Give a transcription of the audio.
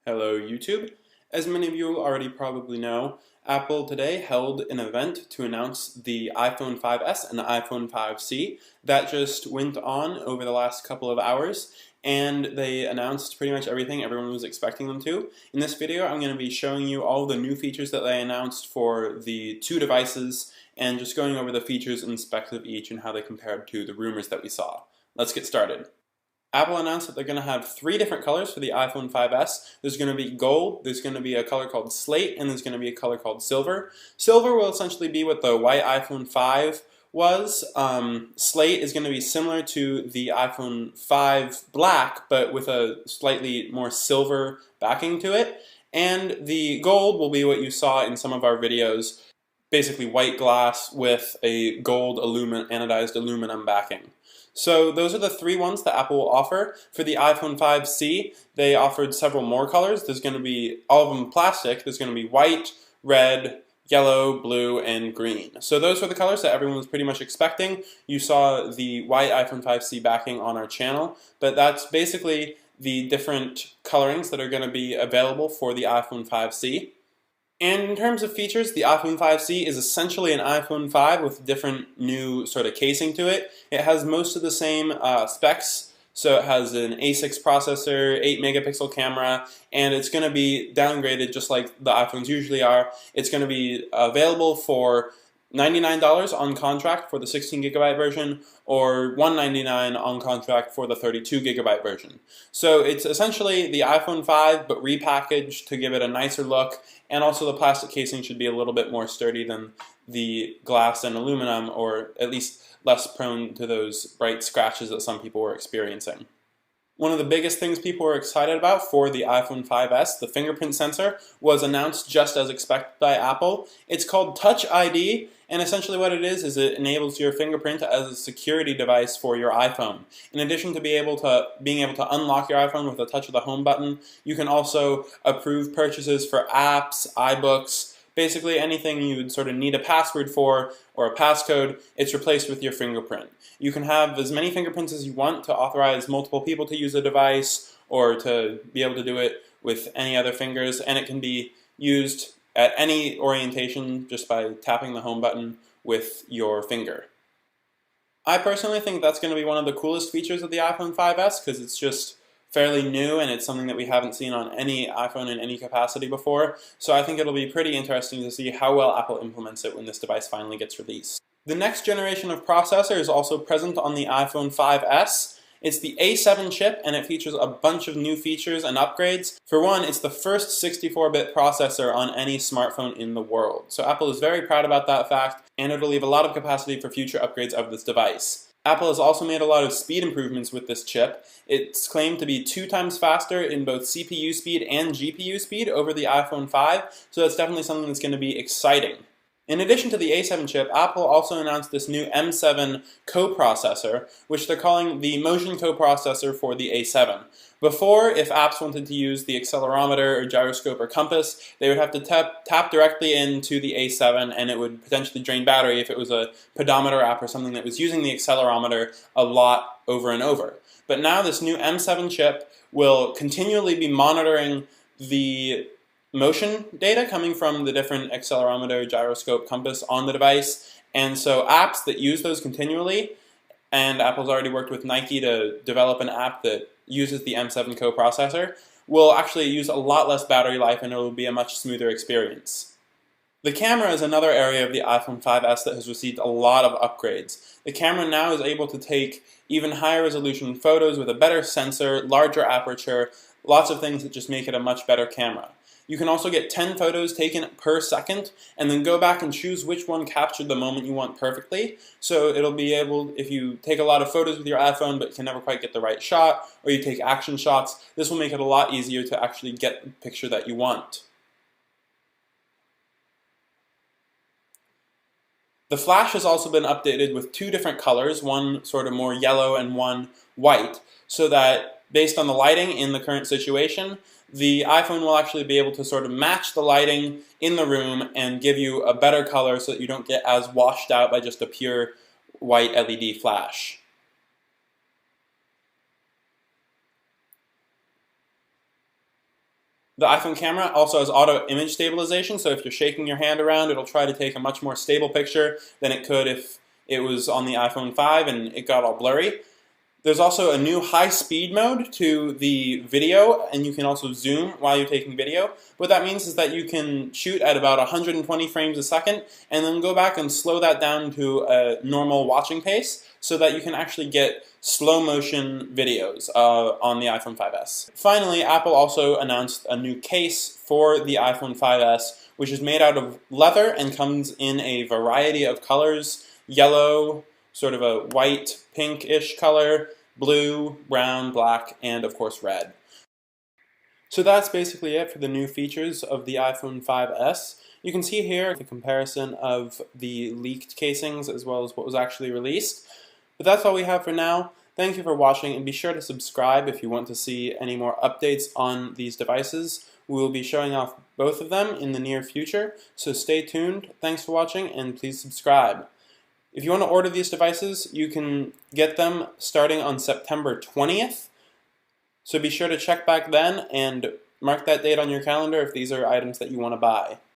Hello YouTube. As many of you already probably know, Apple today held an event to announce the iPhone 5S and the iPhone 5C. That just went on over the last couple of hours, and they announced pretty much everything everyone was expecting them to. In this video, I'm going to be showing you all the new features that they announced for the two devices, and just going over the features and specs of each and how they compared to the rumors that we saw. Let's get started. Apple announced that they're going to have three different colors for the iPhone 5S. There's going to be gold, there's going to be a color called slate, and there's going to be a color called silver. Silver will essentially be what the white iPhone 5 was. Slate is going to be similar to the iPhone 5 black, but with a slightly more silver backing to it. And the gold will be what you saw in some of our videos, basically white glass with a gold anodized aluminum backing. So those are the three ones that Apple will offer. For the iPhone 5C, they offered several more colors. There's going to be, all of them plastic, there's going to be white, red, yellow, blue, and green. So those are the colors that everyone was pretty much expecting. You saw the white iPhone 5C backing on our channel, but that's basically the different colorings that are going to be available for the iPhone 5C. And in terms of features, the iPhone 5C is essentially an iPhone 5 with different new sort of casing to it. It has most of the same specs, so it has an A6 processor, 8 megapixel camera, and it's going to be downgraded just like the iPhones usually are. It's going to be available for $99 on contract for the 16 gigabyte version, or $199 on contract for the 32 gigabyte version. So it's essentially the iPhone 5 but repackaged to give it a nicer look, and also the plastic casing should be a little bit more sturdy than the glass and aluminum, or at least less prone to those bright scratches that some people were experiencing. One of the biggest things people were excited about for the iPhone 5S, the fingerprint sensor, was announced just as expected by Apple. It's called Touch ID, and essentially what it is it enables your fingerprint as a security device for your iPhone. In addition to being able to unlock your iPhone with a touch of the home button, you can also approve purchases for apps, iBooks, basically anything you would sort of need a password for or a passcode. It's replaced with your fingerprint. You can have as many fingerprints as you want to authorize multiple people to use a device, or to be able to do it with any other fingers, and it can be used at any orientation just by tapping the home button with your finger. I personally think that's going to be one of the coolest features of the iPhone 5S, because it's just fairly new and it's something that we haven't seen on any iPhone in any capacity before. So I think it'll be pretty interesting to see how well Apple implements it when this device finally gets released. The next generation of processor is also present on the iPhone 5S. It's the A7 chip, and it features a bunch of new features and upgrades. For one, it's the first 64-bit processor on any smartphone in the world. So Apple is very proud about that fact, and it'll leave a lot of capacity for future upgrades of this device. Apple has also made a lot of speed improvements with this chip. It's claimed to be 2 times faster in both CPU speed and GPU speed over the iPhone 5, so that's definitely something that's going to be exciting. In addition to the A7 chip, Apple also announced this new M7 coprocessor, which they're calling the motion coprocessor for the A7. Before, if apps wanted to use the accelerometer or gyroscope or compass, they would have to tap directly into the A7, and it would potentially drain battery if it was a pedometer app or something that was using the accelerometer a lot over and over. But now this new M7 chip will continually be monitoring the motion data coming from the different accelerometer, gyroscope, compass on the device, and so apps that use those continually, and Apple's already worked with Nike to develop an app that uses the M7 coprocessor, will actually use a lot less battery life, and it will be a much smoother experience. The camera is another area of the iPhone 5S that has received a lot of upgrades. The camera now is able to take even higher resolution photos with a better sensor, larger aperture, lots of things that just make it a much better camera. You can also get 10 photos taken per second, and then go back and choose which one captured the moment you want perfectly. So it'll be able, if you take a lot of photos with your iPhone but can never quite get the right shot, or you take action shots, this will make it a lot easier to actually get the picture that you want. The flash has also been updated with 2 different colors, one sort of more yellow and one white, so that based on the lighting in the current situation, the iPhone will actually be able to sort of match the lighting in the room and give you a better color so that you don't get as washed out by just a pure white LED flash. The iPhone camera also has auto image stabilization, so if you're shaking your hand around, it'll try to take a much more stable picture than it could if it was on the iPhone 5 and it got all blurry. There's also a new high-speed mode to the video, and you can also zoom while you're taking video. What that means is that you can shoot at about 120 frames a second, and then go back and slow that down to a normal watching pace, so that you can actually get slow-motion videos on the iPhone 5S. Finally, Apple also announced a new case for the iPhone 5S, which is made out of leather and comes in a variety of colors: yellow, sort of a white, pinkish color, blue, brown, black, and of course red. So that's basically it for the new features of the iPhone 5S. You can see here the comparison of the leaked casings as well as what was actually released. But that's all we have for now. Thank you for watching, and be sure to subscribe if you want to see any more updates on these devices. We will be showing off both of them in the near future, so stay tuned. Thanks for watching, and please subscribe. If you want to order these devices, you can get them starting on September 20th. So be sure to check back then and mark that date on your calendar if these are items that you want to buy.